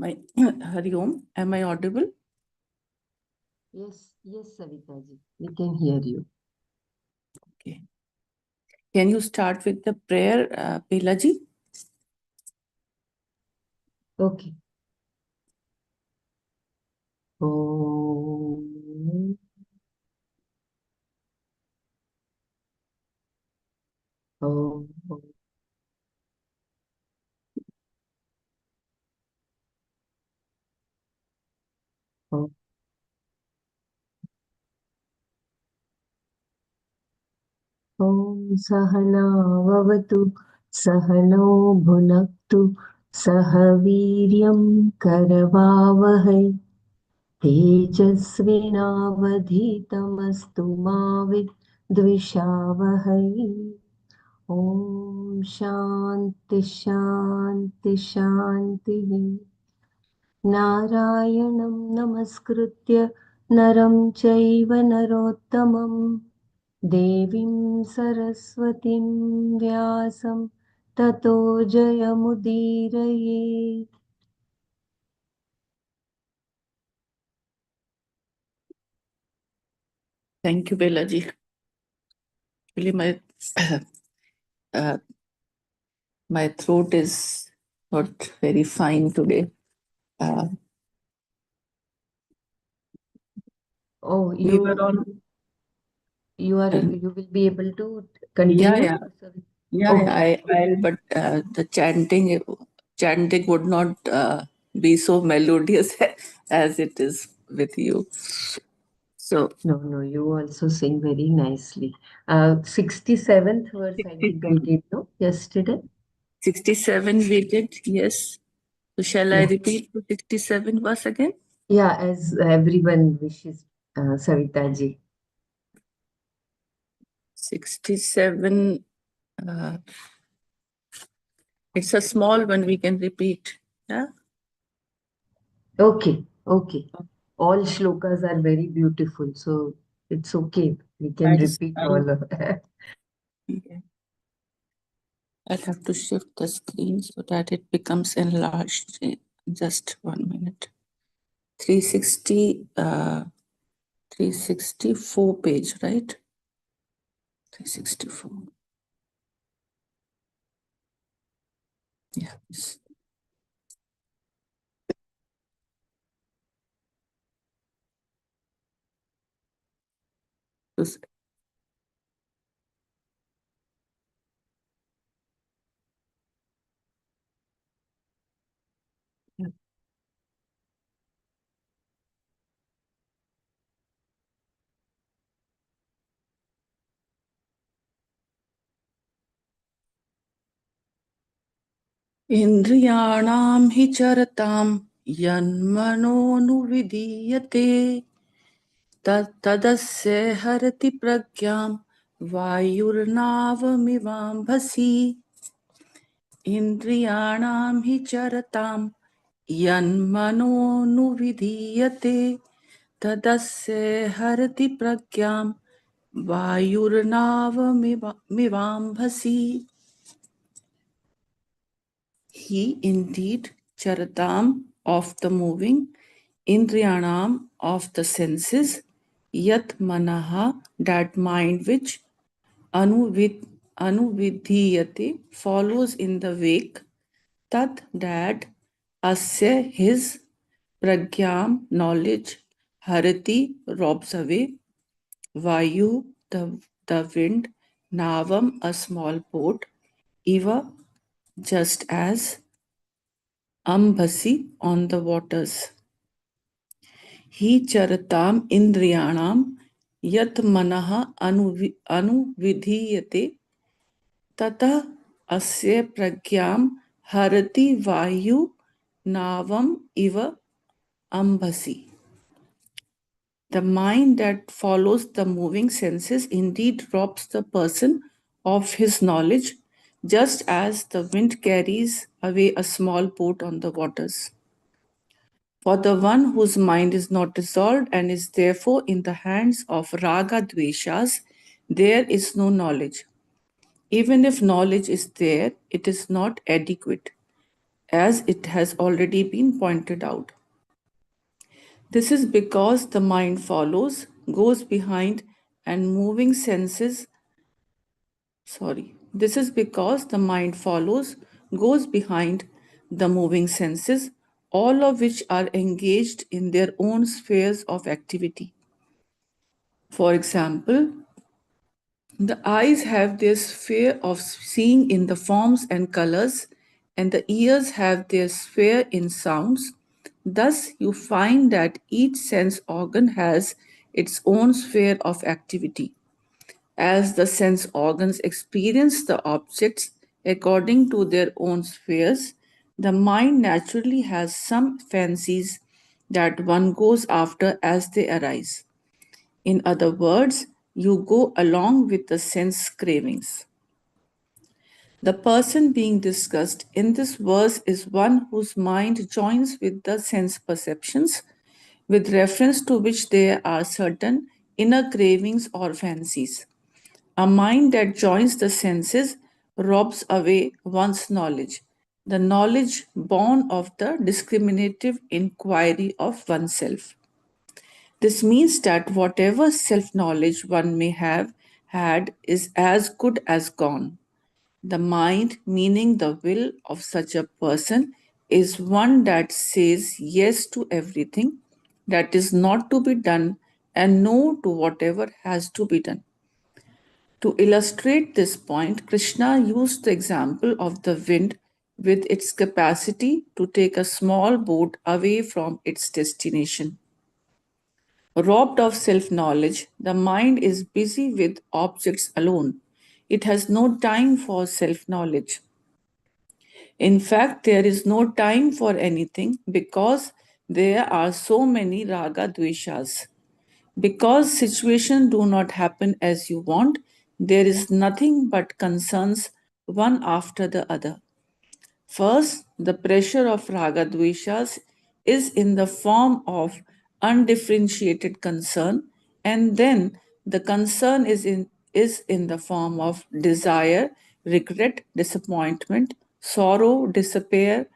Hari Om, am I audible? Yes, Savitaji, we can hear you. Okay. Can you start with the prayer, Pelaji? Okay. Om. Om. Om. Om Sahana Vavatu Sahano Bhunaktu Sahaviryam Karavavahai Tejasvinavadhitamastu ma vidvishavahai. Om Shanti Shanti Shanti. Narayanam namaskritya naram chaiva narottamam devim saraswatim vyasam tato jayamudiraye. Thank you, Pelaji. Really, my throat is not very fine today. Oh, We were on. you will be able to continue? I'll, but the chanting would not be so melodious as it is with you. So No, you also sing very nicely. 67th verse I think I did, no? Yesterday. 67 we did, yes. So shall I repeat the 67 verse again? Yeah, as everyone wishes, Savitaji. 67, it's a small one we can repeat. Yeah. Okay. All shlokas are very beautiful, so it's okay. We can repeat all of that. Yeah. I'll have to shift the screen so that it becomes enlarged. Just 1 minute. 364 page, right? 364. Yeah. Indriyanam hi charatam yanmanonu tadasya harati pragyam vayurnavamivambhasi. Indriyanam hi charatam yanmanonu tadasya harati pragyam vayurnavamivambhasi. He indeed charatam of the moving, indriyanam of the senses, yat manaha that mind which anuvidhiyate follows in the wake, tat that asya his, pragyam knowledge, harati robs away, vayu the wind, navam a small boat, eva just as, ambasi on the waters. He charatam indriyanam yat manaha anuvidhiyate tata asya pragyam harati vayu navam iva ambasi. The mind that follows the moving senses indeed robs the person of his knowledge, just as the wind carries away a small boat on the waters. For the one whose mind is not dissolved and is therefore in the hands of raga dveshas, there is no knowledge. Even if knowledge is there, it is not adequate. as it has already been pointed out. This is because the mind follows, goes behind, and moving senses. This is because the mind follows, goes behind the moving senses, all of which are engaged in their own spheres of activity. For example, the eyes have their sphere of seeing in the forms and colors, and the ears have their sphere in sounds. Thus, you find that each sense organ has its own sphere of activity. As the sense organs experience the objects according to their own spheres, the mind naturally has some fancies that one goes after as they arise. In other words, you go along with the sense cravings. The person being discussed in this verse is one whose mind joins with the sense perceptions, with reference to which there are certain inner cravings or fancies. A mind that joins the senses robs away one's knowledge, the knowledge born of the discriminative inquiry of oneself. This means that whatever self knowledge one may have had is as good as gone. The mind, meaning the will of such a person, is one that says yes to everything that is not to be done and no to whatever has to be done. To illustrate this point, Krishna used the example of the wind with its capacity to take a small boat away from its destination. Robbed of self knowledge, the mind is busy with objects alone. It has no time for self knowledge. In fact, there is no time for anything because there are so many raga dveshas. Because situations do not happen as you want, there is nothing but concerns one after the other. First, the pressure of raga dveshas is in the form of undifferentiated concern, and then the concern is in the form of desire, regret, disappointment, sorrow, despair,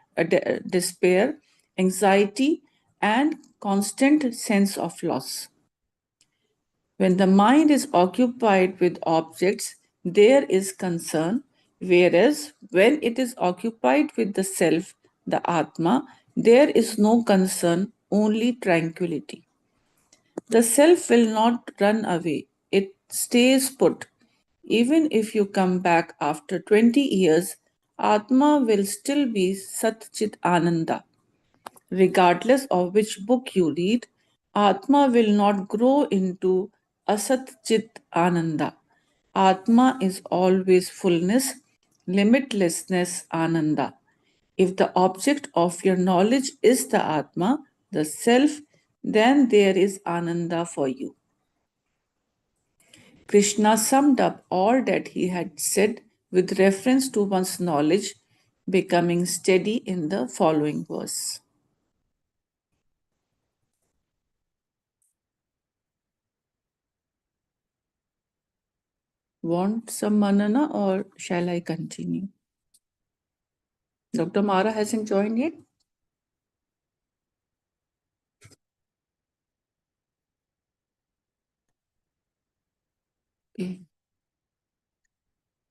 anxiety, and constant sense of loss. When the mind is occupied with objects, there is concern, whereas when it is occupied with the self, the Atma, there is no concern, only tranquility. The self will not run away, it stays put. Even if you come back after 20 years, Atma will still be Sat Chit Ananda. Regardless of which book you read, Atma will not grow into Asat Chit Ananda. Atma is always fullness, limitlessness Ananda. If the object of your knowledge is the Atma, the self, then there is Ananda for you. Krishna summed up all that he had said with reference to one's knowledge becoming steady in the following verse. Want some Manana or shall I continue? Dr. Mara hasn't joined yet? Okay.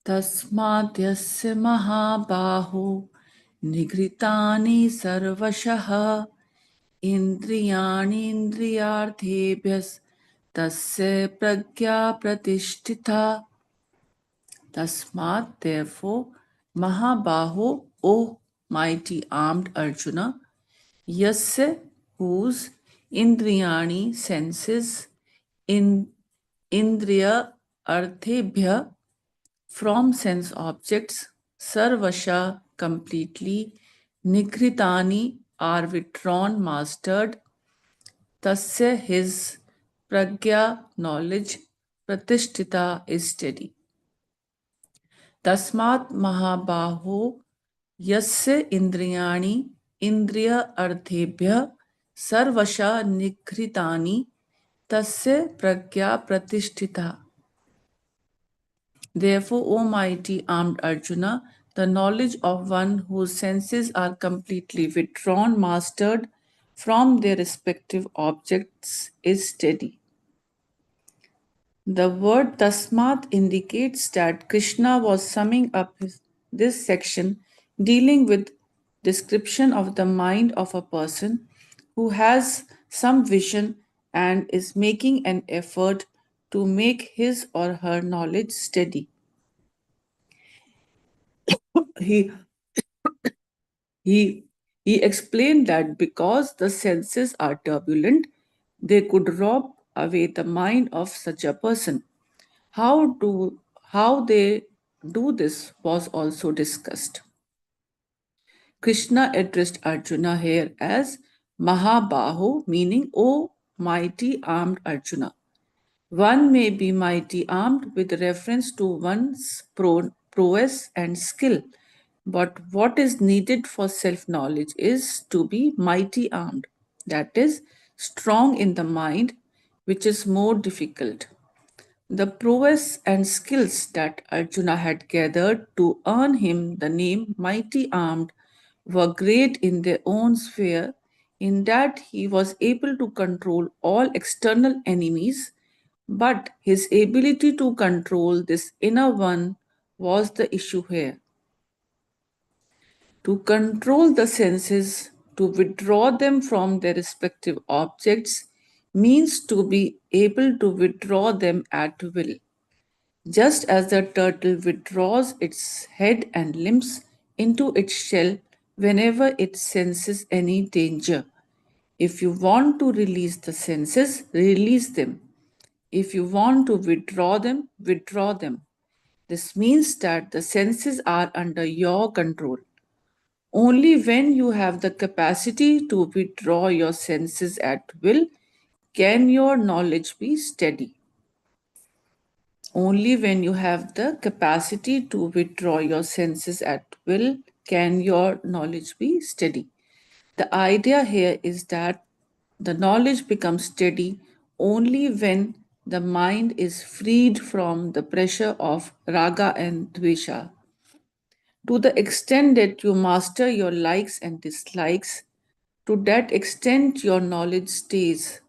तस्माद्यस्य महाबाहो निगृतानि सर्वशः इन्द्रियाणीन्द्रियार्थेभ्यस्तस्य प्रज्ञा प्रतिष्ठिता. Tasmat, therefore, Mahabaho, O mighty armed Arjuna, Yasya, whose Indriyani senses, in Indriya Arthebhya, from sense objects, Sarvasha, completely, Nikritani, are withdrawn, mastered, Tasya, his Pragya, knowledge, Pratishtita, is steady. तस्मात् महाबाहो यस्य इंद्रियाणि इंद्रिय अर्थेभ्यः सर्वशा निगृहीतानि तस्य pragya pratishtita. Therefore, O mighty armed Arjuna, The knowledge of one whose senses are completely withdrawn, mastered from their respective objects, is steady. The word Tasmat indicates that Krishna was summing up this section dealing with description of the mind of a person who has some vision and is making an effort to make his or her knowledge steady. He He, he explained that because the senses are turbulent, they could rob away the mind of such a person. How do how they do this was also discussed. Krishna addressed Arjuna here as Mahabaho, meaning O mighty armed Arjuna. One may be mighty armed with reference to one's prowess and skill, but what is needed for self knowledge is to be mighty armed, that is, strong in the mind, which is more difficult. The prowess and skills that Arjuna had gathered to earn him the name mighty armed were great in their own sphere, in that he was able to control all external enemies, but his ability to control this inner one was the issue here. To control the senses, to withdraw them from their respective objects, means to be able to withdraw them at will. Just as the turtle withdraws its head and limbs into its shell whenever it senses any danger. If you want to release the senses, release them. If you want to withdraw them, withdraw them. This means that the senses are under your control. Only when you have the capacity to withdraw your senses at will can your knowledge be steady. Only when you have the capacity to withdraw your senses at will can your knowledge be steady. The idea here is that the knowledge becomes steady only when the mind is freed from the pressure of raga and dvesha. To the extent that you master your likes and dislikes, to that extent your knowledge stays.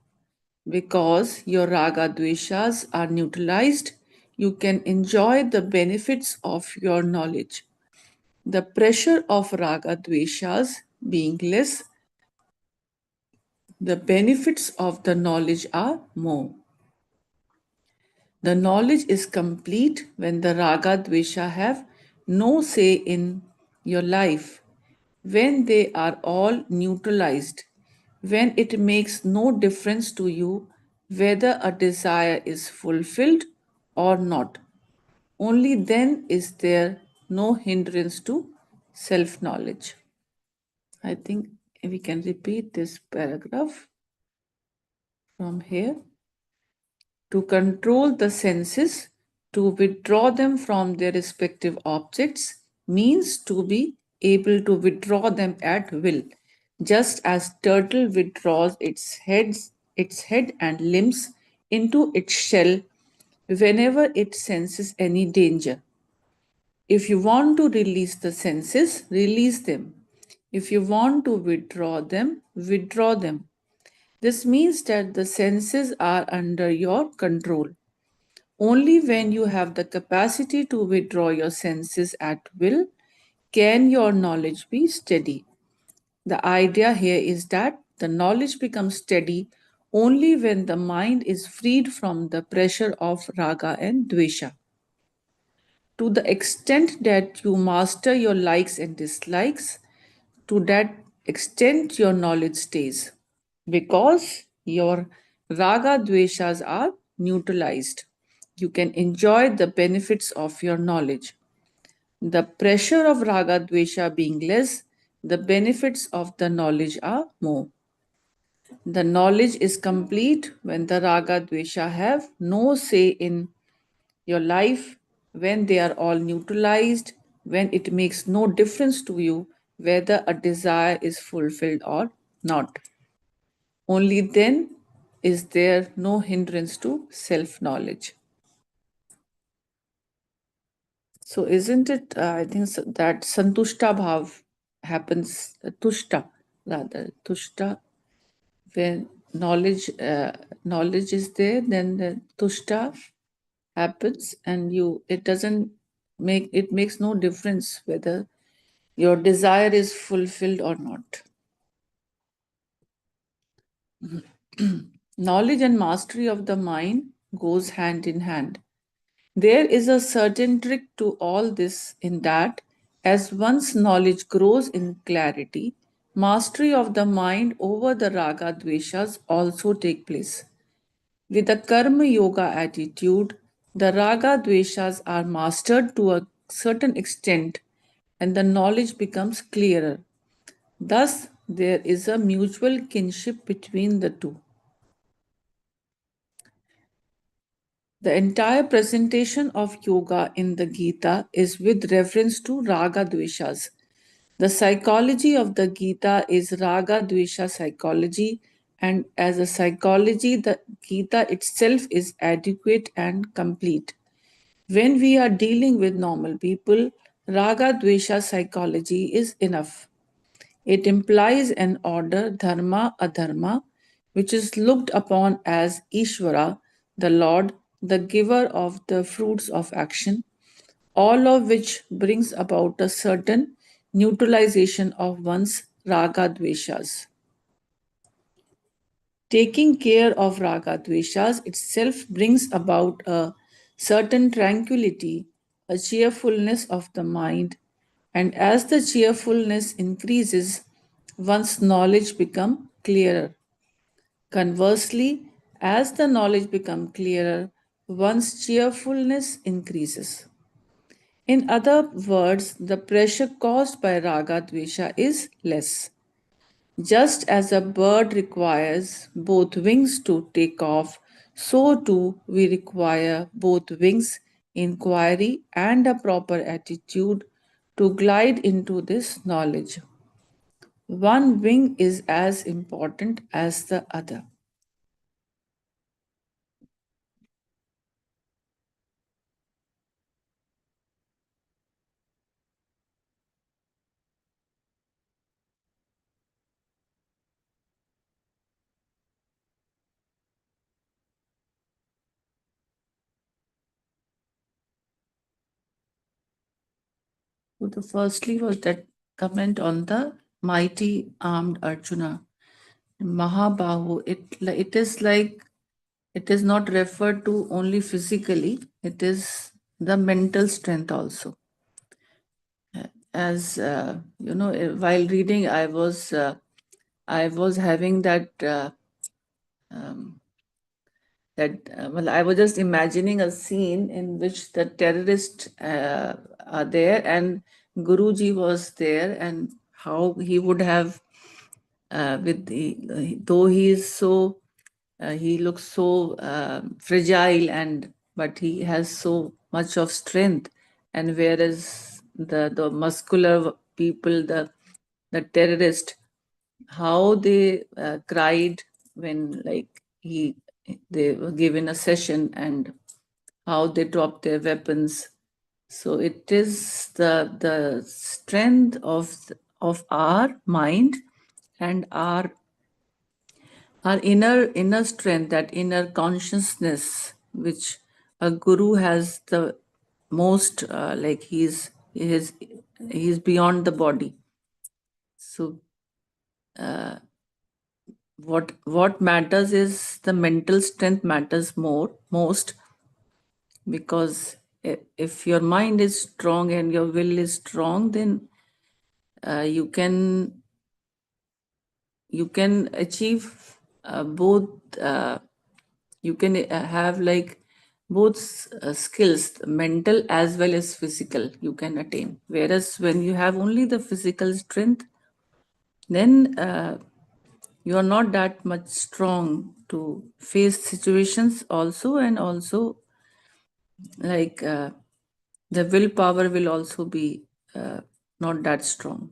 Because your raga dveshas are neutralized, you can enjoy the benefits of your knowledge. The pressure of raga dveshas being less, the benefits of the knowledge are more. The knowledge is complete when the raga dvesha have no say in your life, when they are all neutralized, when it makes no difference to you whether a desire is fulfilled or not. Only then is there no hindrance to self knowledge. I think we can repeat this paragraph from here. To control the senses, to withdraw them from their respective objects, means to be able to withdraw them at will, just as turtle withdraws its head and limbs into its shell whenever it senses any danger. If you want to release the senses, release them. If you want to withdraw them, withdraw them. This means that the senses are under your control. Only when you have the capacity to withdraw your senses at will can your knowledge be steady. The idea here is that the knowledge becomes steady only when the mind is freed from the pressure of raga and dvesha. To the extent that you master your likes and dislikes, to that extent your knowledge stays. Because your raga dveshas are neutralized, you can enjoy the benefits of your knowledge. The pressure of raga dvesha being less, the benefits of the knowledge are more. The knowledge is complete when the raga dvesha have no say in your life, when they are all neutralized, when it makes no difference to you whether a desire is fulfilled or not. Only then is there no hindrance to self knowledge. So isn't it? I think that santushta bhav happens. Tushta rather tushta, when knowledge is there, then the tushta happens, and you it doesn't make it makes no difference whether your desire is fulfilled or not. Knowledge and mastery of the mind goes hand in hand. There is a certain trick to all this in that, as one's knowledge grows in clarity, mastery of the mind over the raga dveshas also take place. With a karma yoga attitude, the raga dveshas are mastered to a certain extent and the knowledge becomes clearer. Thus, there is a mutual kinship between the two. The entire presentation of yoga in the Gita is with reference to raga dveshas. The psychology of the Gita is raga dvesha psychology, and as a psychology, the Gita itself is adequate and complete. When we are dealing with normal people, raga dvesha psychology is enough. It implies an order, dharma, adharma, which is looked upon as Ishvara, the Lord, the giver of the fruits of action, all of which brings about a certain neutralization of one's raga dveshas. Taking care of raga dveshas itself brings about a certain tranquility, a cheerfulness of the mind, and as the cheerfulness increases, one's knowledge becomes clearer. Conversely, as the knowledge becomes clearer, one's cheerfulness increases. In other words, the pressure caused by raga dvesha is less. Just as a bird requires both wings to take off, so too we require both wings, inquiry, and a proper attitude to glide into this knowledge. One wing is as important as the other. So the firstly was that comment on the mighty armed Arjuna. Mahabahu, it is like it is not referred to only physically, it is the mental strength also. As while reading, I was having um, well, I was just imagining a scene in which the terrorists are there and Guruji was there, and how he would have with the though he is so he looks so fragile, and but he has so much of strength, and whereas the muscular people, the terrorist, how they cried when like he they were given a session, and how they dropped their weapons. So it is the strength of our mind and our inner strength, that inner consciousness, which a guru has the most, like he's beyond the body. So what matters is the mental strength matters most, because if your mind is strong and your will is strong, then you can achieve both. You can have like both skills, mental as well as physical, you can attain. Whereas when you have only the physical strength, then you are not that much strong to face situations also, and also like the willpower will also be uh, not that strong.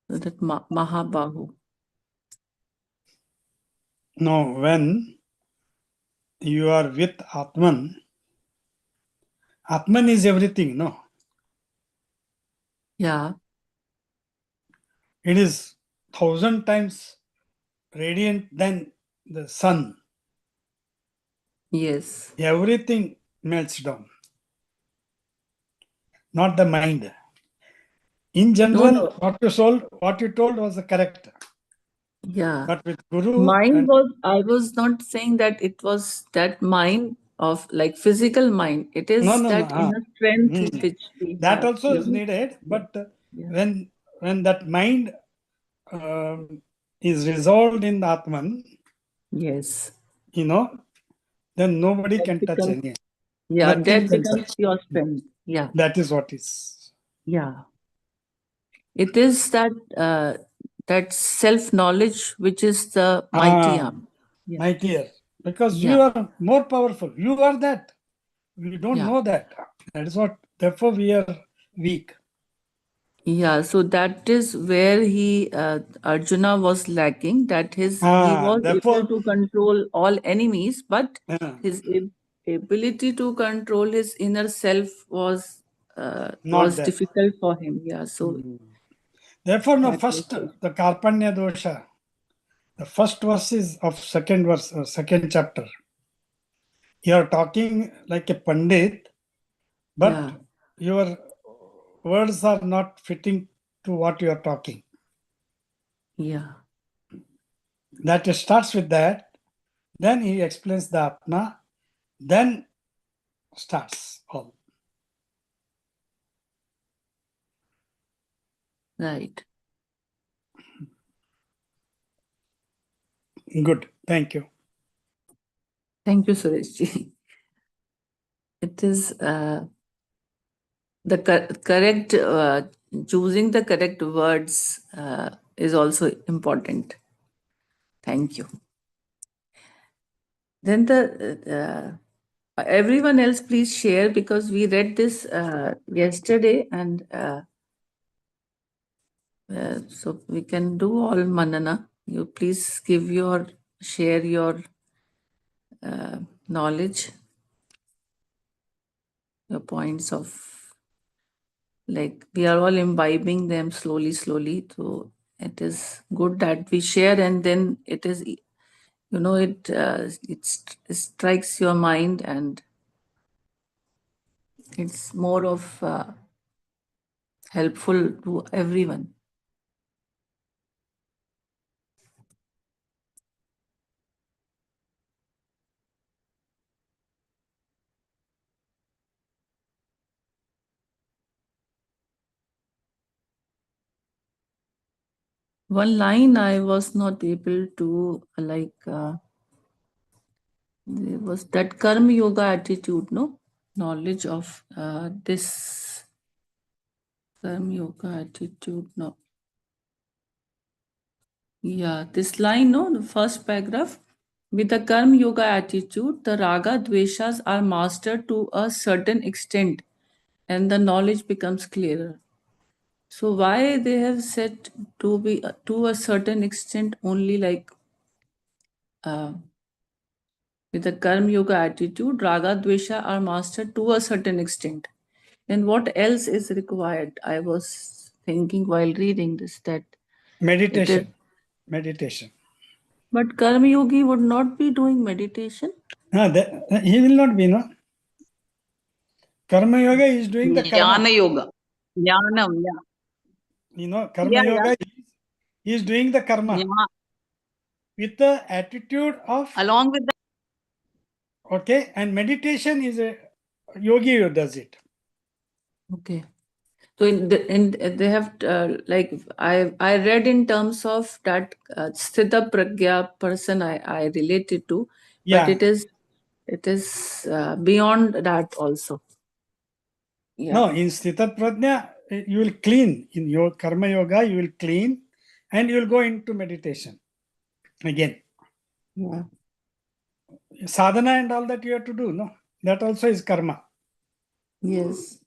So that Mahabahu. No, when you are with Atman Atman is everything, no? Yeah. It is 1,000 times radiant than the sun. Yes. Everything melts down, not the mind. In No, general, no. what you told was correct. Yeah. But with Guru Mine and was, I was not saying that it was that mind of like physical mind. It no, is no, no. that inner strength which we That have, also is needed. Yeah. But Yeah. when that mind is resolved in the Atman, Yes. then nobody That can touch becomes, any. yeah, Nothing that can becomes touch. your strength. Yeah. That is what is. Yeah. It is that that self knowledge which is the mighty arm. Yeah. Mightier. Because Yeah. you are more powerful. You are that. We don't Yeah. know that. That is what. Therefore, we are weak. Yeah, so that is where Arjuna was lacking, that he was Therefore, able to control all enemies, but uh, his ability to control his inner self not there. difficult for him. Yeah, so Therefore, no, that was first the Karpanya dosha, the first verse is of second verse, second chapter. You are talking like a Pandit, but yeah, your words are not fitting to what you are talking. yeah, That starts with that. Then he explains the Atma. Then starts all. right. Good. Thank you. Thank you, Sureshji. It is the correct choosing the correct words is also important. Thank you. Then everyone else, please share because we read this yesterday, and so we can do all Manana. You please share your knowledge, your points of, like, we are all imbibing them slowly, slowly. So it is good that we share, and then it is, it strikes your mind, and it's more of helpful to everyone. One line I was not able to there was that karma yoga attitude, no? Knowledge of this karma yoga attitude, no. Yeah, this line, no, the first paragraph. With the karma yoga attitude, the raga dveshas are mastered to a certain extent and the knowledge becomes clearer. So why they have said to be to a certain extent only, like with the karma yoga attitude, raga dvesha are mastered to a certain extent. Then what else is required? I was thinking while reading this that it is. Meditation. But karma yogi would not be doing meditation. He will not be, no? Karma yoga is doing the karma. Jnana yoga. Jnanam, Karma yeah. yoga is doing the karma Yeah. with the attitude of, Along with that. okay, and meditation is a yogi who does it. Okay. So they have like I read in terms of that sthita pragya person I related to, but Yeah. it is beyond that also. Yeah. No, in Sthita Prajna, you will clean. In your Karma Yoga, you will clean and you will go into meditation again. Yeah. Sadhana and all that you have to do, no? That also is karma. Yes.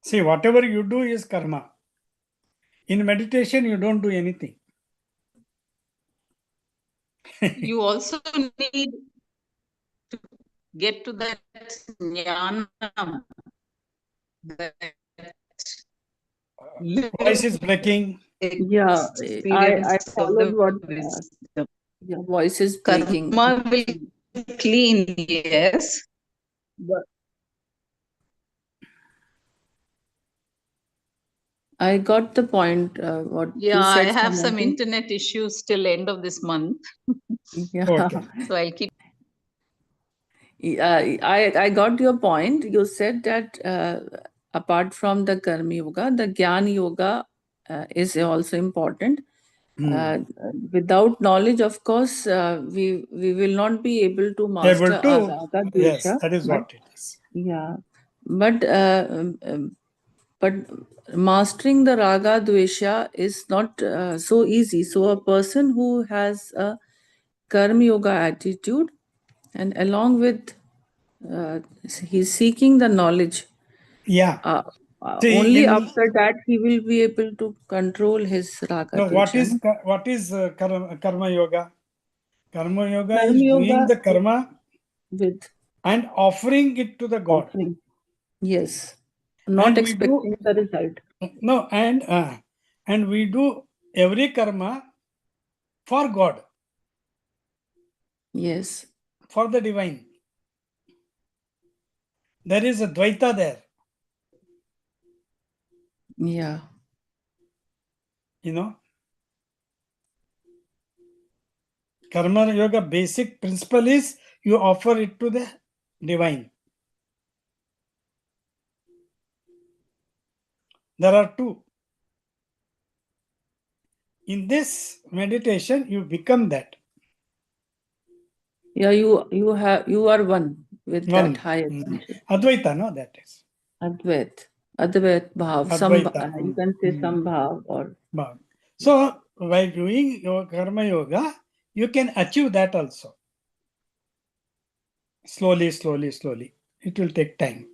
See, whatever you do is karma. In meditation, you don't do anything. You also need to get to that jnanam. that Voice is breaking. Yeah, I experience of followed the what wisdom. your voice is breaking. Karma will clean, yes. But I got the point. What Yeah, you I said, have some Samadhi. internet issues till end of this month. Yeah. Okay. So I'll keep. I got your point. You said that apart from the Karma Yoga, the Jnana Yoga is also important. Without knowledge, of course, we will not be able to master Able our to, raga yes, dvesha. that is But what it is. yeah, but but mastering the raga dvesha is not so easy. So a person who has a karma yoga attitude, and along with he's seeking the knowledge, Yeah. See, only after that he will be able to control his raga no, dvesha. No? what is karma yoga? Karma yoga Karma is doing yoga the karma with and offering it to the God. offering. Yes. Not And we do expecting the result. no, and we do every karma for God, Yes. for the divine. There is a Dvaita there, Yeah. you know. Karma yoga basic principle is you offer it to the divine. There are two. In this meditation, you become that Yeah, you are one with that one. higher essential. Advaita, no, that is. Advait bhav, Advaita. you can say sambhav or Bhav. So, by doing your karma yoga, you can achieve that also. Slowly, slowly, slowly. It will take time.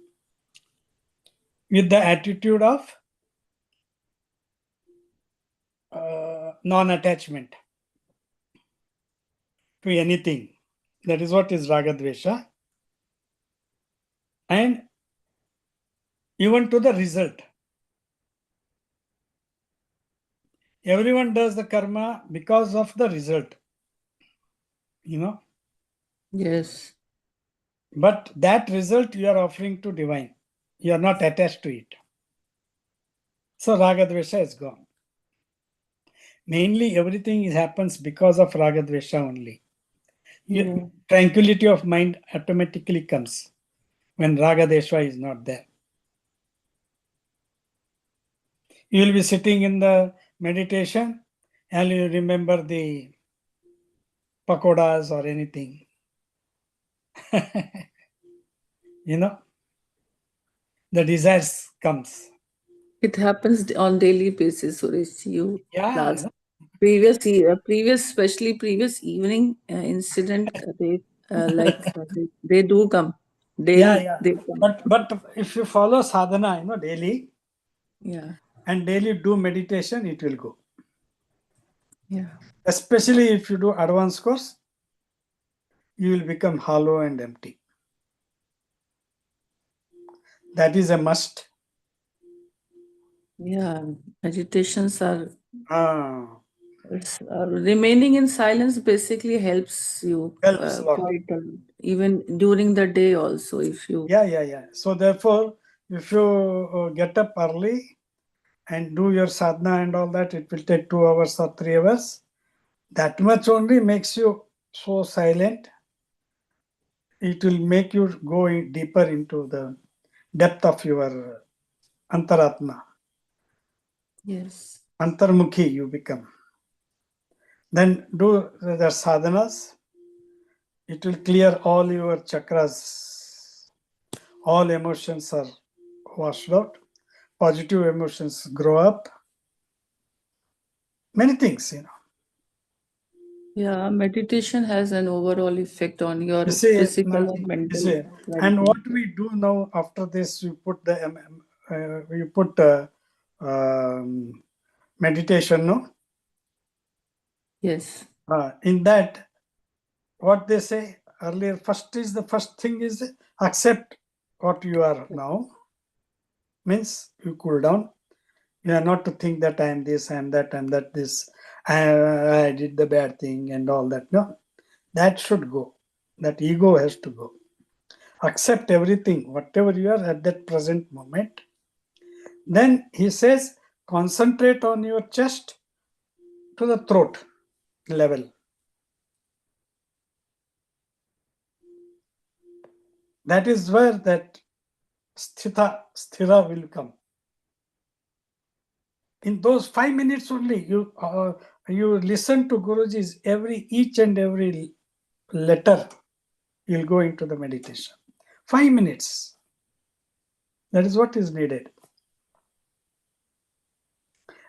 With the attitude of non-attachment to anything. That is what is Ragadvesha. And even to the result. Everyone does the karma because of the result. You know. yes. But that result you are offering to divine. You are not attached to it. So Ragadvesha is gone. Mainly everything happens because of Ragadvesha only. Yeah. Tranquility of mind automatically comes when Ragadvesha is not there. You will be sitting in the meditation and you remember the pakodas or anything. You know, the desires comes. It happens on daily basis, Suresh. You Yeah, last previous, especially previous evening incident, they they do come yeah, daily. yeah. They come. But if you follow sadhana, daily Yeah. and daily do meditation, it will go. Yeah. Especially if you do advanced course, you will become hollow and empty. That is a must. Yeah. Meditations are Ah, remaining in silence basically helps you helps a lot. quite a lot. Even during the day also, if you Yeah. So therefore, if you get up early and do your sadhana and all that, it will take 2 hours or 3 hours. That much only makes you so silent. It will make you go deeper into the depth of your antaratma. yes. Antarmukhi you become. Then do the sadhanas. It will clear all your chakras. All emotions are washed out. Positive emotions grow up. Many things. Yeah, meditation has an overall effect on your You see, physical and you mental see, and well-being. what we do now after this, you put the meditation. No, Yes. in that, what they say earlier, first thing is accept what you are now. means you cool down. You are not to think that I am this, I am that, I am that, this, I did the bad thing and all that. No, that should go. That ego has to go. Accept everything, whatever you are at that present moment. Then he says, concentrate on your chest to the throat level. That is where that sthira will come. In those 5 minutes only, you listen to Guruji's each and every letter. You'll go into the meditation. 5 minutes. That is what is needed.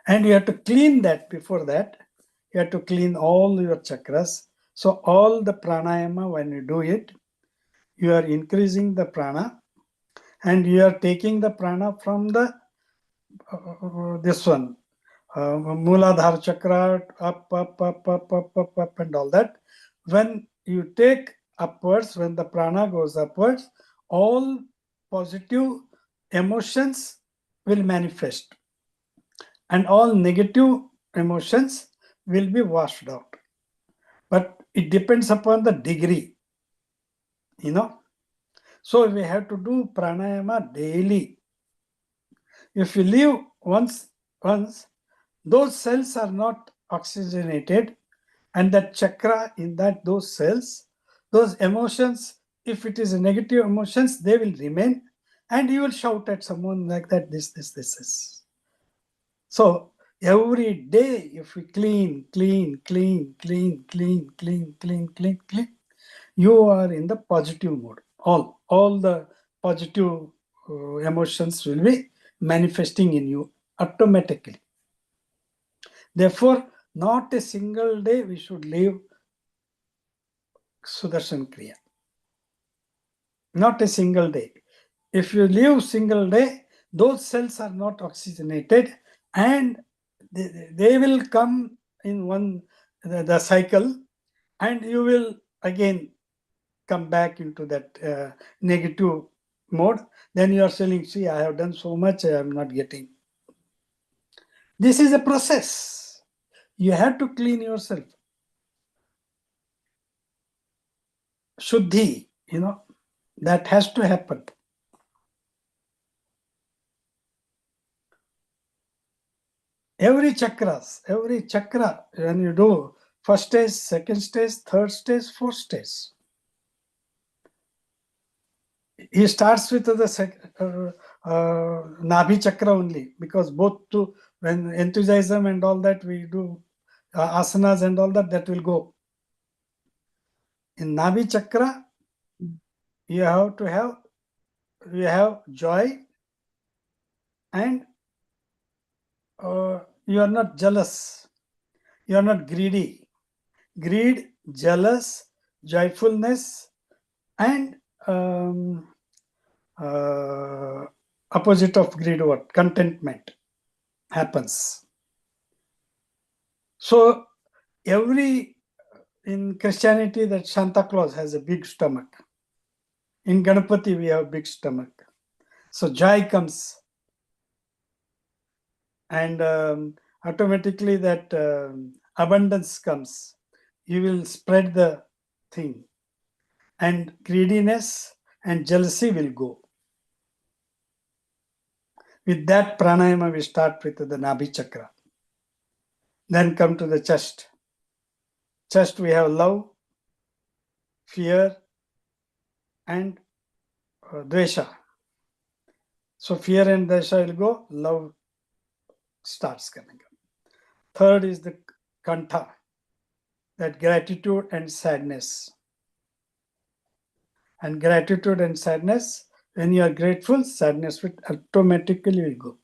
And you have to clean that before that. You have to clean all your chakras. So all the pranayama, when you do it, you are increasing the prana and you are taking the prana from the this one, Mooladhara chakra, up, and all that. When you take upwards, when the prana goes upwards, all positive emotions will manifest and all negative emotions will be washed out. But it depends upon the degree, So we have to do pranayama daily. If you leave once, those cells are not oxygenated, and that chakra in those cells, those emotions, if it is a negative emotions, they will remain, and you will shout at someone like that, this. So every day, if we clean, you are in the positive mode. All the positive emotions will be manifesting in you automatically. Therefore, not a single day we should leave Sudarshan Kriya. Not a single day. If you leave single day, those cells are not oxygenated and they will come in the cycle, and you will again come back into that negative mode. Then you are saying, see, I have done so much, I am not getting. This is a process. You have to clean yourself. Shuddhi, that has to happen. Every chakra, when you do first stage, second stage, third stage, fourth stage, he starts with the Nabhi chakra only, because both when enthusiasm and all that we do asanas and all that will go. In Nabhi chakra, you have joy, and you are not jealous, you are not greedy. Greed, jealous, joyfulness, and opposite of greed, what? Contentment happens. So in Christianity, that Santa Claus has a big stomach. In Ganapati, we have big stomach. So joy comes, and automatically that abundance comes. You will spread the thing, and greediness and jealousy will go. With that pranayama, we start with the Nabhi chakra. Then come to the chest. Chest, we have love, fear, and dvesha. So fear and dvesha will go, love starts coming up. Third is the kantha, that gratitude and sadness. And gratitude and sadness, when you are grateful, sadness will automatically go.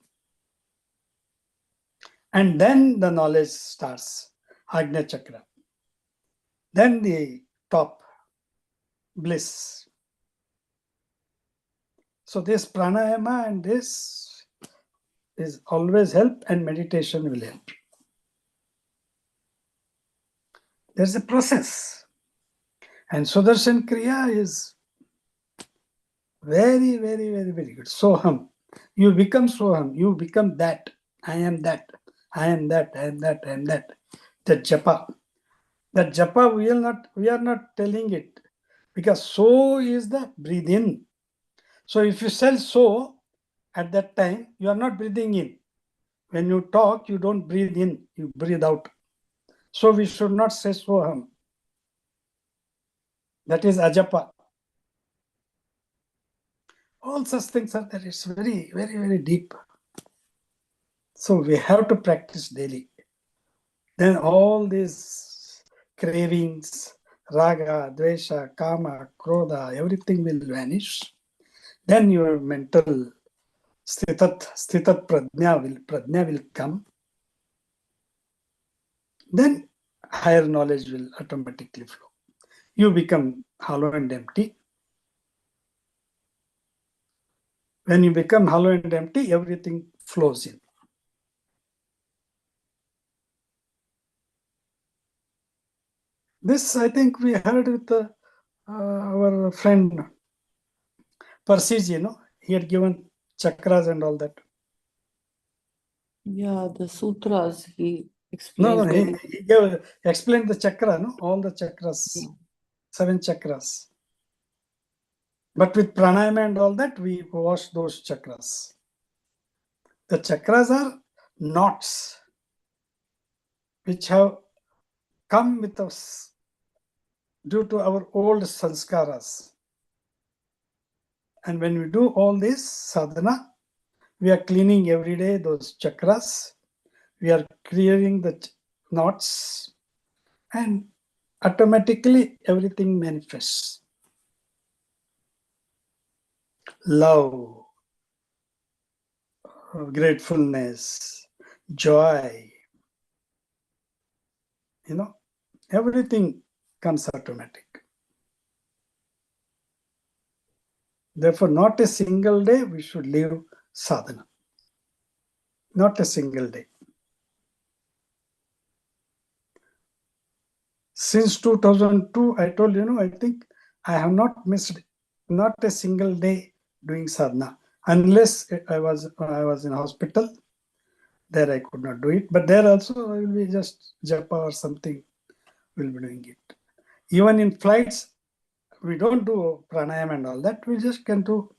And then the knowledge starts, Ajna chakra. Then the top, bliss. So this pranayama and this is always help, and meditation will help. There's a process. And Sudarshan Kriya is very, very, very, very good. Soham. You become Soham. You become that. I am that. I am that. I am that. I am that. That japa. That japa we are not telling it. Because so is the breathe in. So if you say so, at that time, you are not breathing in. When you talk, you don't breathe in, you breathe out. So we should not say Soham. That is ajapa. All such things are there. It's very, very, very deep. So we have to practice daily. Then all these cravings, raga, dvesha, kama, krodha, everything will vanish. Then your mental sthitat pradnya will come. Then higher knowledge will automatically flow. You become hollow and empty. When you become hollow and empty, everything flows in. This, I think, we heard with our friend Persiji, he had given chakras and all that. Yeah, the sutras he No, explained. he explained the chakra, all the chakras, Yeah. 7 chakras. But with pranayama and all that, we wash those chakras. The chakras are knots which have come with us due to our old sanskaras. And when we do all this sadhana, we are cleaning every day those chakras. We are clearing the knots, and automatically everything manifests. Love, gratefulness, joy, everything comes automatic. Therefore, not a single day we should leave sadhana. Not a single day. Since 2002, I told I think I have not missed not a single day doing sadhana, unless I was in hospital. There I could not do it, but there also I will be just japa or something. Will be doing it. Even in flights, we don't do pranayam and all that. We just can do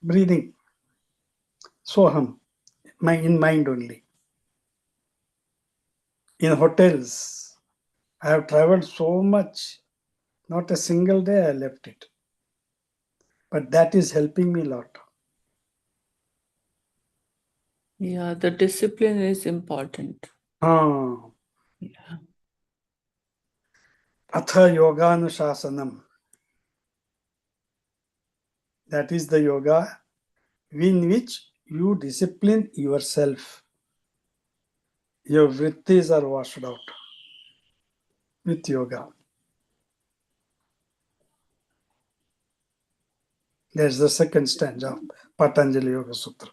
breathing. Soham, in mind only. In hotels, I have traveled so much. Not a single day I left it. But that is helping me a lot. Yeah, the discipline is important. Atha yoganuशासनम. That is the yoga in which you discipline yourself. Your vrittis are washed out with yoga. There's the second stanza of Patanjali Yoga Sutra.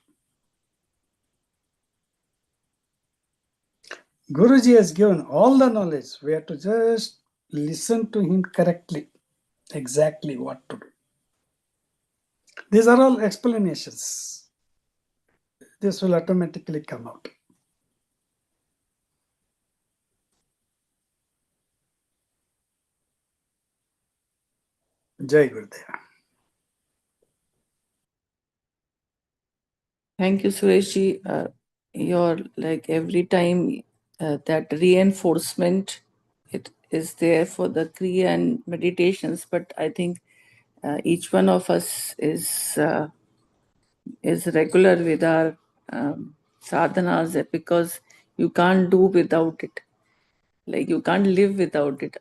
Guruji has given all the knowledge. We have to just listen to him correctly, exactly what to do. These are all explanations. This will automatically come out. Jai Gurudev. Thank you, Sureshji. You're like every time that reinforcement, it is there for the Kriya and meditations, but I think each one of us is regular with our sadhanas, because you can't do without it. Like you can't live without it.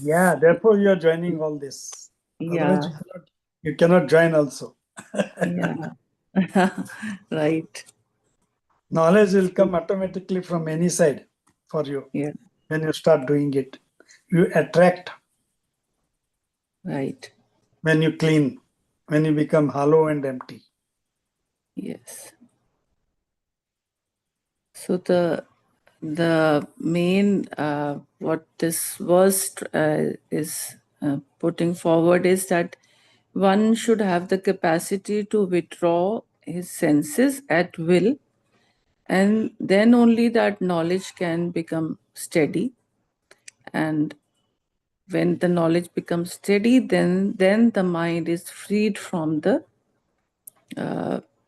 Yeah, therefore you are joining all this. Otherwise, Yeah. you cannot join also. Yeah. Right. Knowledge will come automatically from any side for you. Yeah. When you start doing it, you attract. Right. When you clean, when you become hollow and empty. Yes. So the main what this verse is putting forward is that one should have the capacity to withdraw his senses at will, and then only that knowledge can become steady. And when the knowledge becomes steady, then the mind is freed from the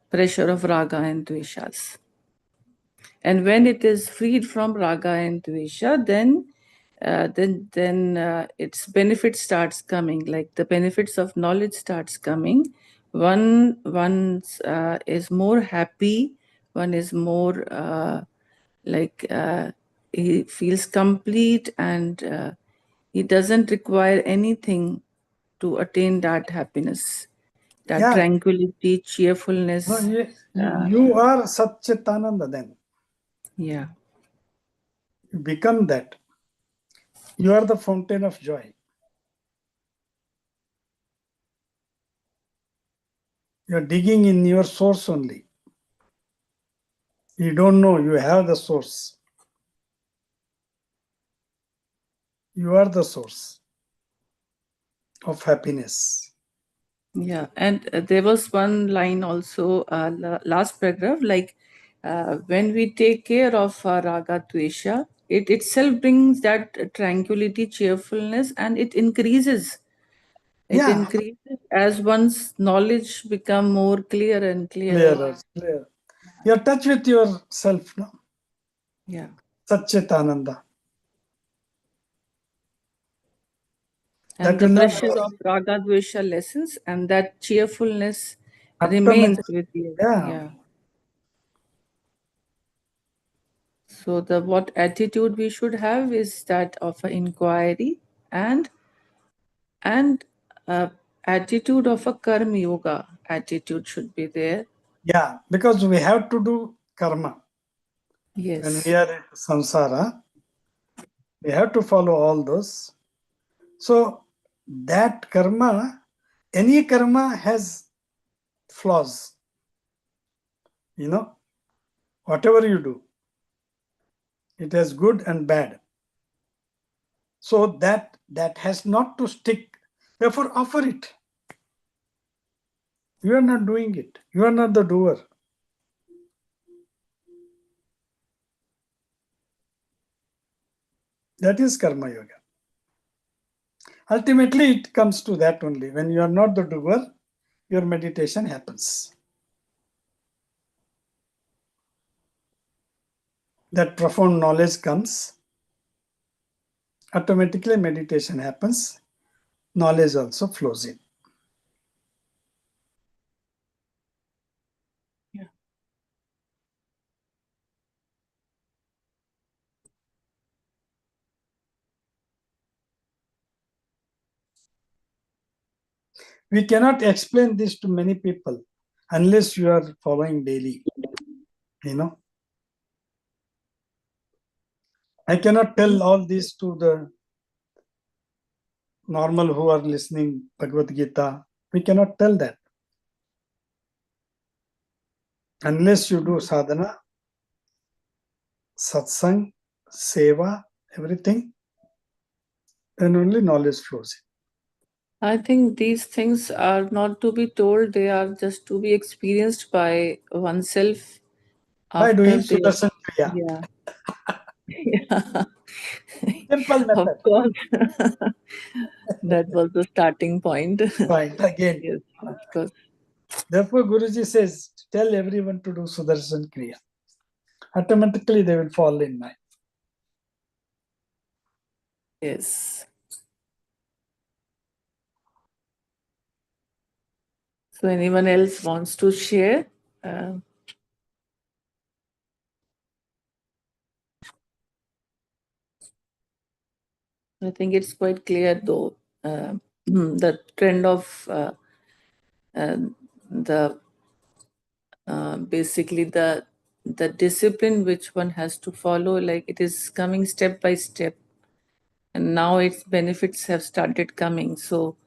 pressure of raga and dveshas. And when it is freed from raga and dvesha, then its benefit starts coming. Like the benefits of knowledge starts coming. One is more happy. One is more he feels complete, and he doesn't require anything to attain that happiness, that Yeah. tranquility, cheerfulness. No, you are Satchitananda then. Yeah. You become that. You are the fountain of joy. You are digging in your source only. You don't know you have the source. You are the source of happiness. Yeah, and there was one line also, last paragraph, like when we take care of raga dvesha, it itself brings that tranquility, cheerfulness, and it increases. It Yeah. increases as one's knowledge become more clear and clearer. Clear. You are touch with yourself, no? Yeah. Satchitananda. And That the will not pressure of raga dvesha lessens, and that cheerfulness remains automatically. with you. Yeah. So what attitude we should have is that of an inquiry and attitude of a karma yoga attitude should be there. Yeah, because we have to do karma. Yes. When we are in samsara, we have to follow all those. So that karma, any karma has flaws. You know, whatever you do, it has good and bad. So that has not to stick. Therefore, offer it. You are not doing it. You are not the doer. That is karma yoga. Ultimately, it comes to that only. When you are not the doer, your meditation happens. That profound knowledge comes. Automatically, meditation happens. Knowledge also flows in. Yeah. We cannot explain this to many people unless you are following daily. You know, I cannot tell all this to the normal who are listening Bhagavad Gita. We cannot tell that. Unless you do sadhana, satsang, seva, everything, then only knowledge flows in. I think these things are not to be told, they are just to be experienced by oneself By after doing they. Sudarshan Kriya. Yeah. Yeah. Simple method. Of course. That was the starting point. Point again. Yes, of course. Therefore, Guruji says, tell everyone to do Sudarshan Kriya. Automatically, they will fall in line. Yes. So anyone else wants to share? I think it's quite clear, though, the trend of the basically the discipline which one has to follow, like it is coming step by step, and now its benefits have started coming. So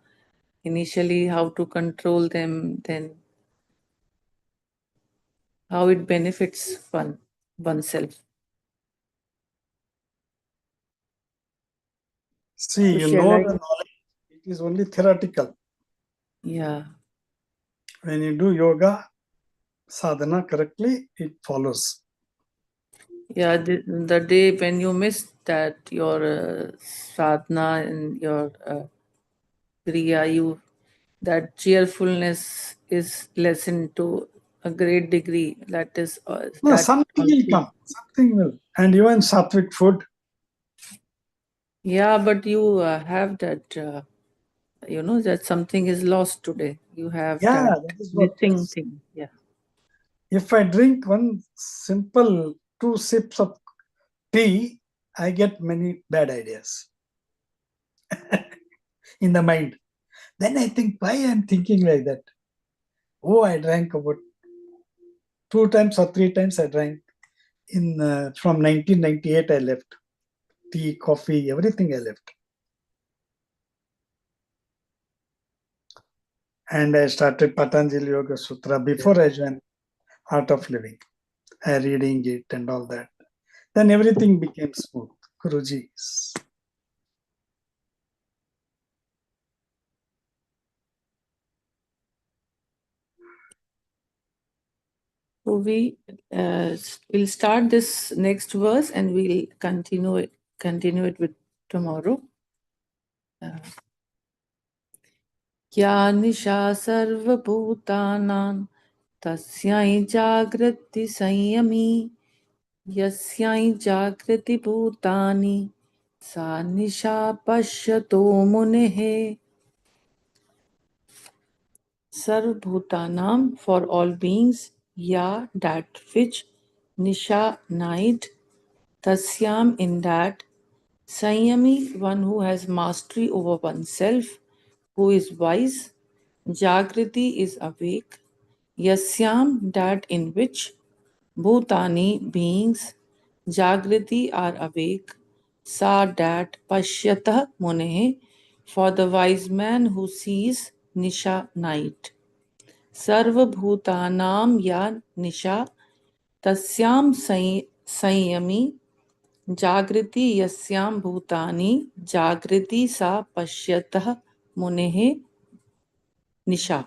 initially, how to control them, then how it benefits oneself. See, So you shall know I? the knowledge, it is only theoretical. Yeah. When you do yoga, sadhana correctly, it follows. Yeah, the day when you miss that your sadhana and your kriya, that cheerfulness is lessened to a great degree. That is No, that something will also. come. Something will. And even sattvic food. Yeah, but you have that. That something is lost today. You have Yeah, that that is what. missing thing. Yeah. If I drink one simple 2 sips of tea, I get many bad ideas in the mind. Then I think, why I'm thinking like that? Oh, I drank about 2 times or 3 times. I drank in from 1998. I left tea, coffee, everything I left, and I started Patanjali Yoga Sutra before I joined Art of Living. I reading it and all that. Then everything became smooth. Guruji. So we'll start this next verse and we'll continue it with tomorrow. या निशा सर्वभूतानां तस्यै जागृति संयमी यस्यै जागृति भूतानि सा निशा पश्यतो मुनेः. Sarvbhutanam, for all beings, ya, that which, nisha, night, tasyam, in that, Sanyami, one who has mastery over oneself, who is wise, Jagriti is awake, Yasyam, that in which, Bhutani, beings, Jagriti are awake, Sa, that, Pashyatah, Munehe, for the wise man who sees, Nisha, night. सर्वभूतानां या निशा तस्यां संयमी जागृति यस्यां भूतानि जागृति सा पश्यतः मुनेः निशा.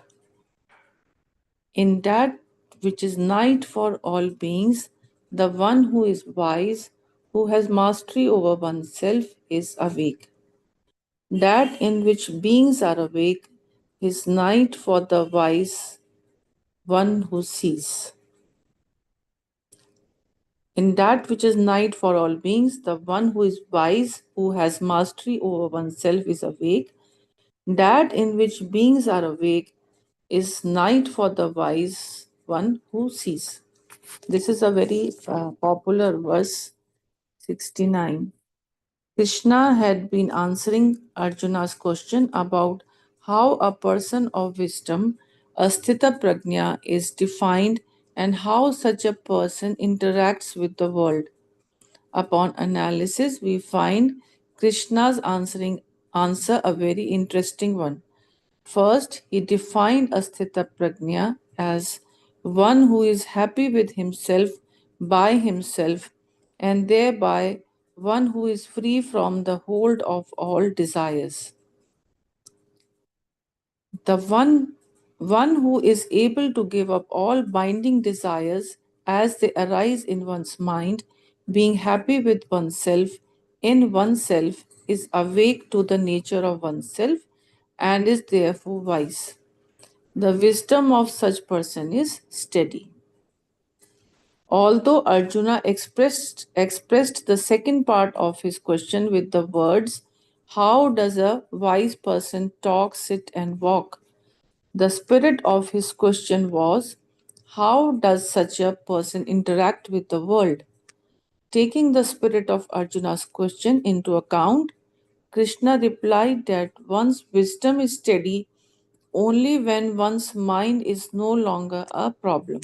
In that which is night for all beings, the one who is wise, who has mastery over oneself, is awake. That in which beings are awake is night for the wise one who sees. In that which is night for all beings, the one who is wise, who has mastery over oneself, is awake. That in which beings are awake is night for the wise one who sees. This is a very popular verse, 69. Krishna had been answering Arjuna's question about how a person of wisdom, a sthita prajna, is defined and how such a person interacts with the world. Upon analysis, we find Krishna's answer a very interesting one. First, he defined asthita prajna as one who is happy with himself by himself and thereby one who is free from the hold of all desires. The one who is able to give up all binding desires as they arise in one's mind, being happy with oneself in oneself, is awake to the nature of oneself and is therefore wise. The wisdom of such person is steady. Although Arjuna expressed the second part of his question with the words, how does a wise person talk, sit, and walk? The spirit of his question was, how does such a person interact with the world? Taking the spirit of Arjuna's question into account, Krishna replied that one's wisdom is steady only when one's mind is no longer a problem.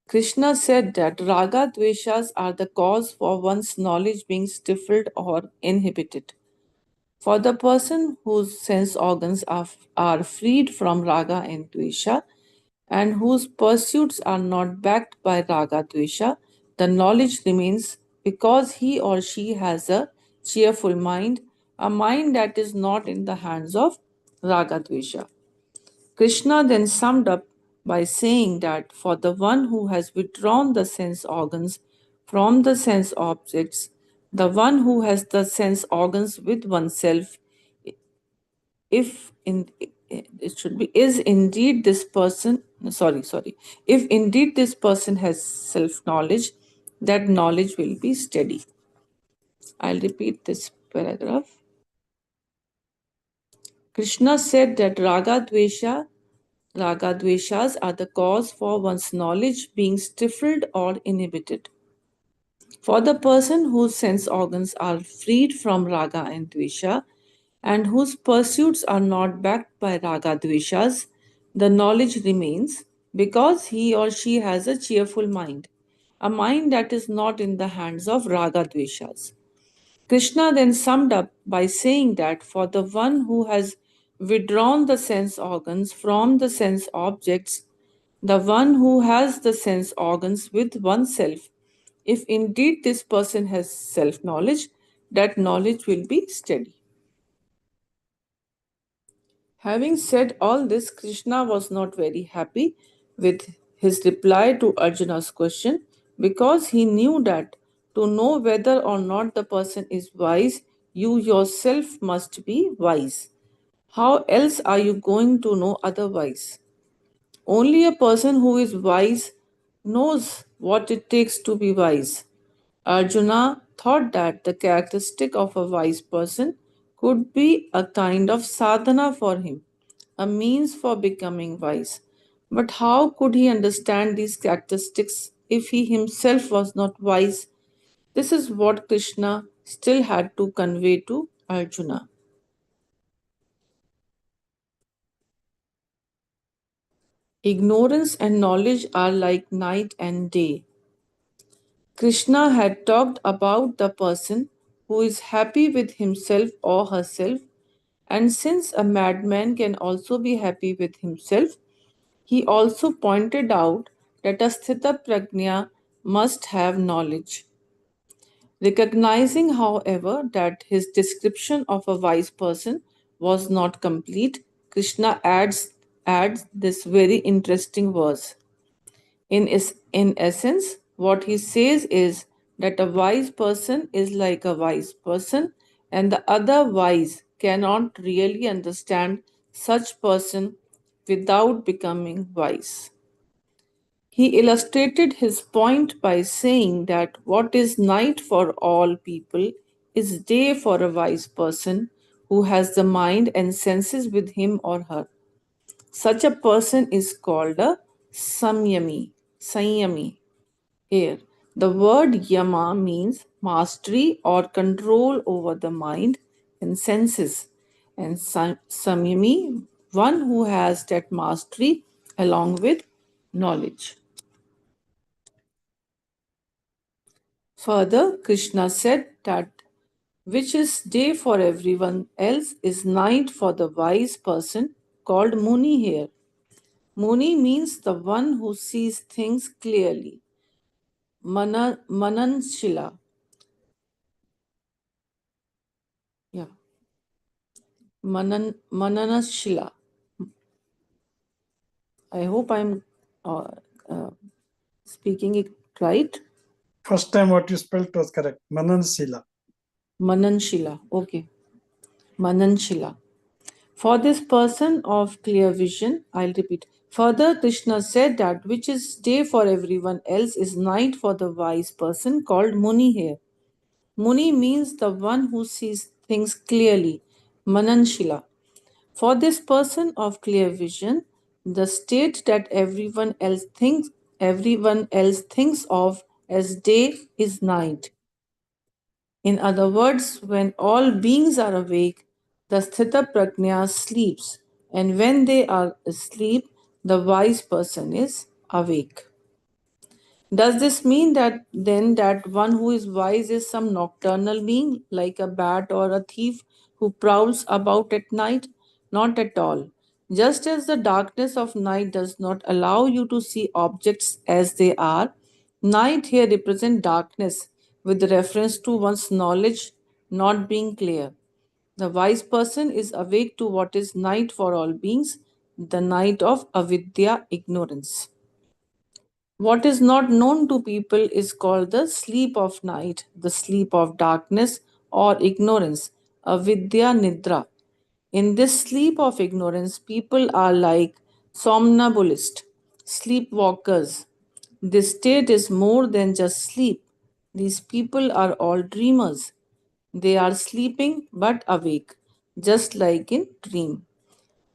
Krishna said that raga dveshas are the cause for one's knowledge being stifled or inhibited. For the person whose sense organs are freed from raga and dvesha and whose pursuits are not backed by raga dvesha, the knowledge remains because he or she has a cheerful mind, a mind that is not in the hands of raga dvesha. Krishna then summed up by saying that for the one who has withdrawn the sense organs from the sense objects, the one who has the sense organs with oneself, if in it should be is indeed this person sorry if indeed this person has self knowledge, that knowledge will be steady. I'll repeat this paragraph. Krishna said that raga dveshas are the cause for one's knowledge being stifled or inhibited. For the person whose sense organs are freed from raga and dvesha, and whose pursuits are not backed by raga dveshas, the knowledge remains because he or she has a cheerful mind, a mind that is not in the hands of raga dveshas. Krishna then summed up by saying that for the one who has withdrawn the sense organs from the sense objects, the one who has the sense organs with oneself, if indeed this person has self knowledge, that knowledge will be steady. Having said all this, Krishna was not very happy with his reply to Arjuna's question because he knew that to know whether or not the person is wise, you yourself must be wise. How else are you going to know otherwise? Only a person who is wise knows what it takes to be wise. Arjuna thought that the characteristic of a wise person could be a kind of sadhana for him, a means for becoming wise. But how could he understand these characteristics if he himself was not wise? This is what Krishna still had to convey to Arjuna. Ignorance and knowledge are like night and day. Krishna had talked about the person who is happy with himself or herself, and since a madman can also be happy with himself, he also pointed out that a sthita prajna must have knowledge. Recognizing, however, that his description of a wise person was not complete, Krishna adds this very interesting verse. In essence, what he says is that a wise person is like a wise person, and the other wise cannot really understand such person without becoming wise. He illustrated his point by saying that what is night for all people is day for a wise person who has the mind and senses with him or her. Such a person is called a Samyami. Here, the word yama means mastery or control over the mind and senses, and Samyami, one who has that mastery along with knowledge. Further, Krishna said that which is day for everyone else is night for the wise person called Muni here. Muni means the one who sees things clearly. Mananshila. Yeah. Mananashila. I hope I'm uh, uh, speaking it right. First time what you spelled was correct. Mananshila. Mananshila. Okay. Mananshila. For this person of clear vision, I'll repeat. Further, Krishna said that which is day for everyone else is night for the wise person called Muni here. Muni means the one who sees things clearly. Mananshila. For this person of clear vision, the state that everyone else thinks of as day is night. In other words, when all beings are awake, the sthita prajna sleeps, and when they are asleep, the wise person is awake. Does this mean that then that one who is wise is some nocturnal being like a bat or a thief who prowls about at night? Not at all. Just as the darkness of night does not allow you to see objects as they are, night here represents darkness with reference to one's knowledge not being clear. The wise person is awake to what is night for all beings, the night of avidya, ignorance. What is not known to people is called the sleep of night, the sleep of darkness or ignorance, avidya nidra. In this sleep of ignorance, people are like somnambulists, sleepwalkers. This state is more than just sleep. These people are all dreamers. They are sleeping but awake, just like in dream.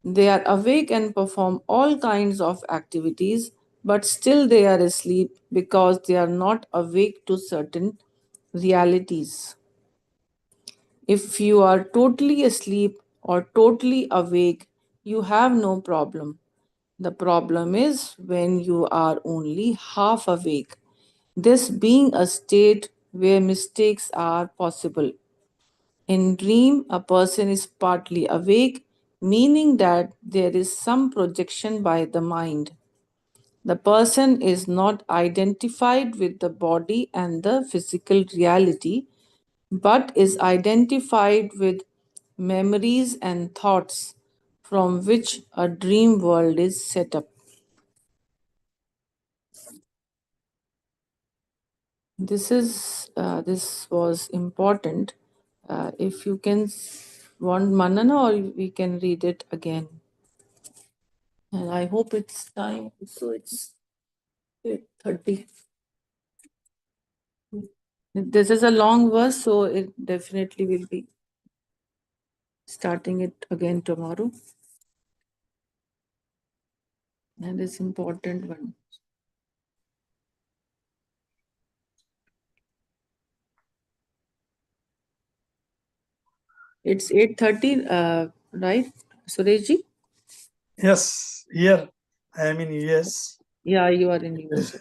They are awake and perform all kinds of activities, but still they are asleep because they are not awake to certain realities. If you are totally asleep or totally awake, you have no problem. The problem is when you are only half awake. This being a state where mistakes are possible. In dream, a person is partly awake, meaning that there is some projection by the mind. The person is not identified with the body and the physical reality, but is identified with memories and thoughts from which a dream world is set up. This was important. If you can want Manana, or we can read it again. And I hope it's time. So it's 8:30. This is a long verse, so it definitely will be starting it again tomorrow. And it's important one. It's 8:30, right, Sureshji? Yes, here I am in US. Yeah, you are in US.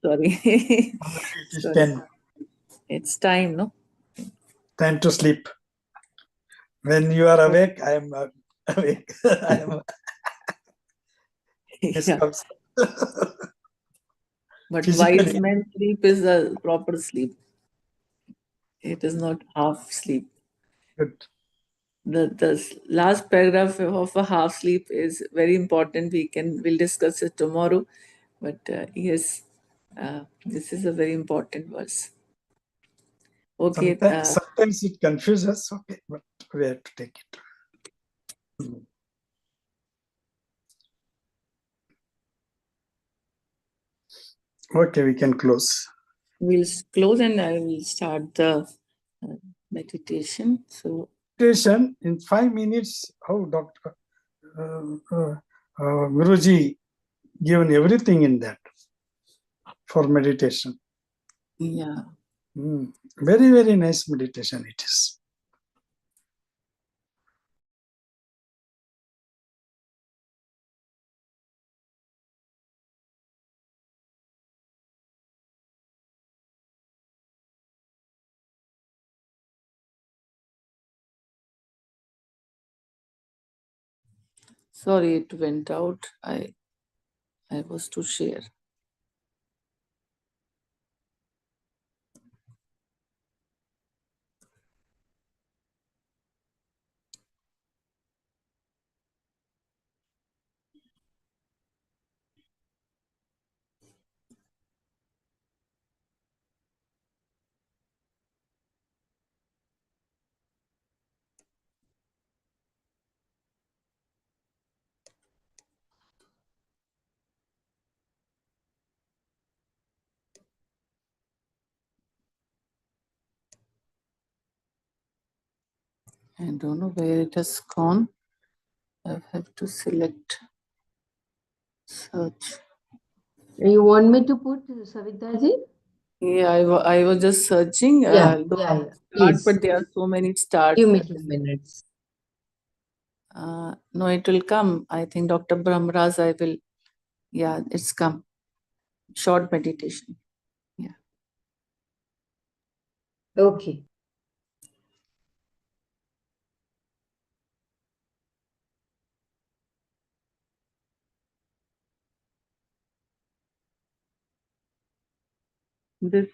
Sorry. It is Sorry. 10. It's time, no? Time to sleep. When you are awake, I am awake. I am Yeah. comes. But Physically. wise man sleep is a proper sleep. It is not half sleep. Good. The last paragraph of a half sleep is very important. We'll discuss it tomorrow. But yes, this is a very important verse. Okay. Sometimes it confuses. Okay, but we have to take it. Okay, we can close. We'll close and I will start the meditation. So Meditation in 5 minutes. How Dr. Guruji given everything in that for meditation. yeah. Very, very nice meditation it is. Sorry, it went out. I was to share. I don't know where it has gone. I have to select search. You want me to put Savitaji? Yeah, I was just searching. Yeah. Start, Please. but there are so many start. Give me 2 minutes. No, it will come. I think Dr. Brahmraj, I will. Yeah, it's come. Short meditation. Yeah. Okay. This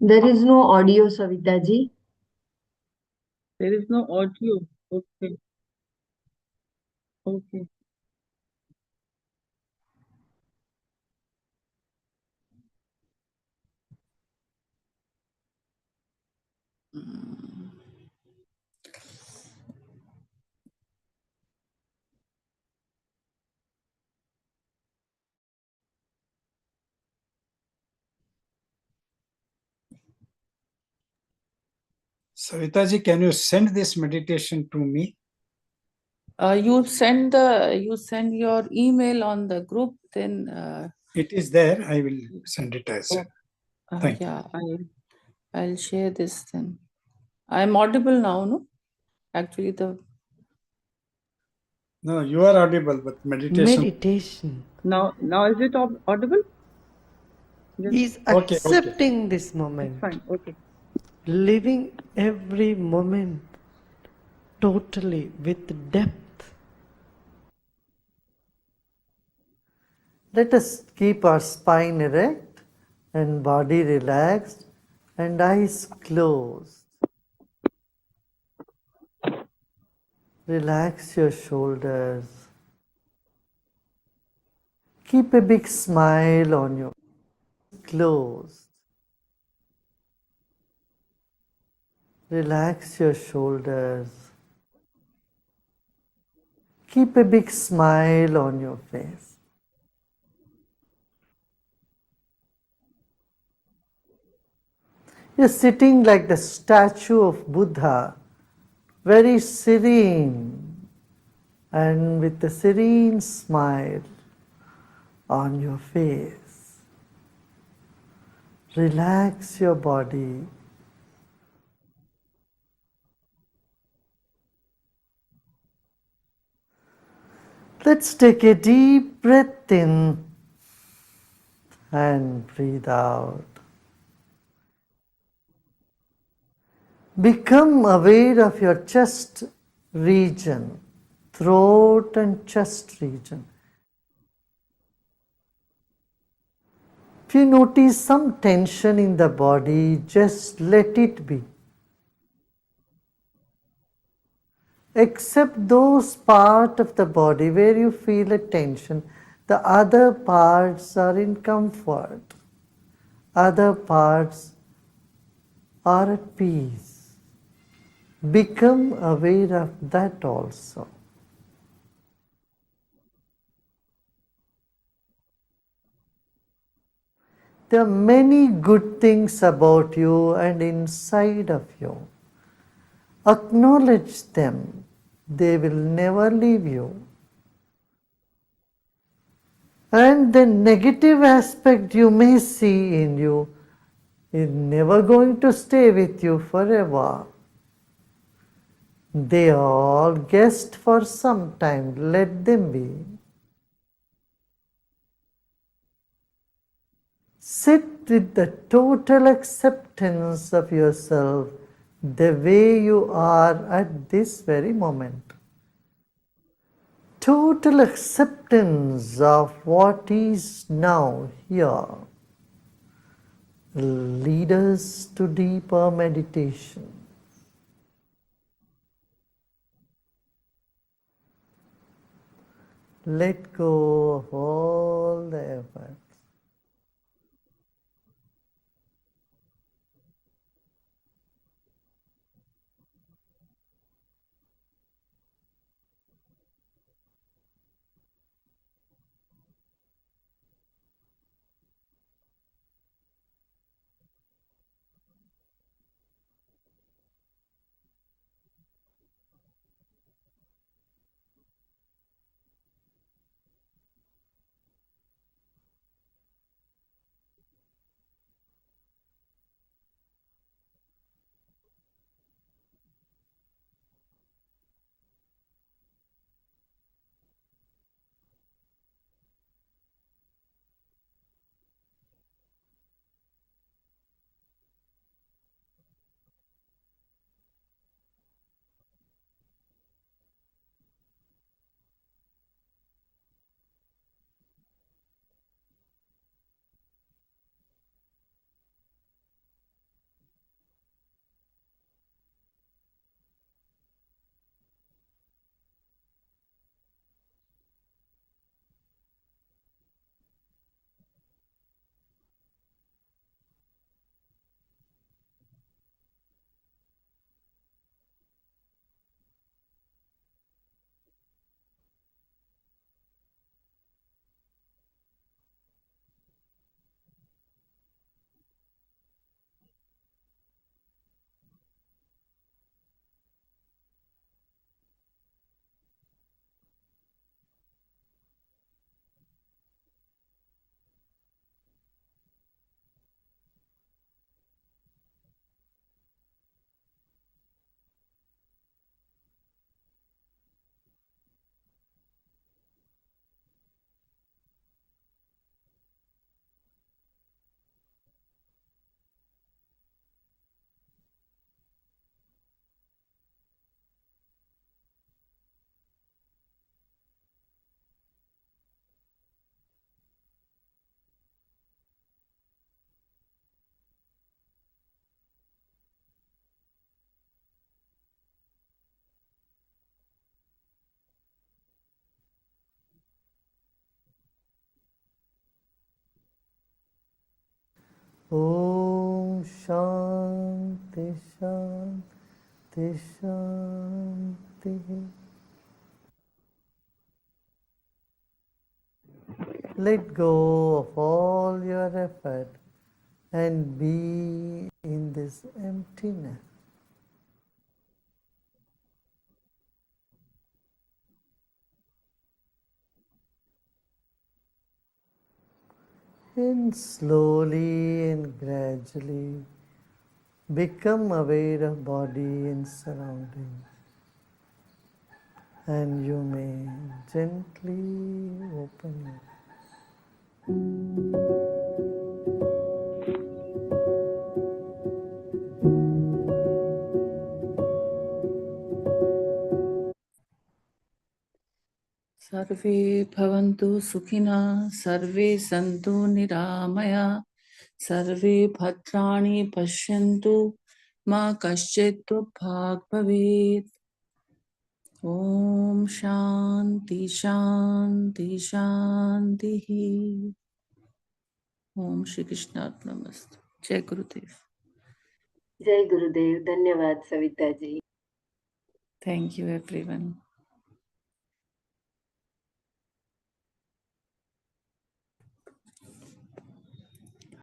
There is no audio, Savita ji. There is no audio. Okay. Okay. Savitaji, can you send this meditation to me? You send your email on the group, then It is there. I will send it as well. Thank you. yeah, I'll share this then. I'm audible now, no? Actually, No, you are audible, but meditation. Meditation Now is it audible? Yes. is Okay, accepting this It's moment, fine. Okay. living every moment totally with depth. Let us keep our spine erect and body relaxed and eyes closed. Relax your shoulders. Keep a big smile on your closed. Relax your shoulders. Keep a big smile on your face. You're sitting like the statue of Buddha, very serene and with a serene smile on your face. Relax your body. Let's take a deep breath in and breathe out. Become aware of your chest region, throat and chest region. If you notice some tension in the body, just let it be. Except those parts of the body where you feel a tension, the other parts are in comfort. Other parts are at peace. Become aware of that also. There are many good things about you and inside of you. Acknowledge them. They will never leave you. And the negative aspect you may see in you is never going to stay with you forever. They are all guests for some time. Let them be. Sit with the total acceptance of yourself the way you are at this very moment. Total acceptance of what is now here will lead us to deeper meditation. Let go of all the effort. Om Shanti Shanti Shanti. Let go of all your effort and be in this emptiness. And slowly and gradually become aware of body and surroundings. And you may gently open your eyes. सर्वे भवन्तु सुखिनः सर्वे सन्तु निरामया सर्वे भद्राणि पश्यन्तु मा कश्चित् दुःखभाग् भवेत् ॐ शान्ति शान्ति शान्तिः ॐ श्री कृष्णार्पणमस्तु जय गुरुदेव Jai Gurudev. Dhanyavad, Savita ji. Thank you everyone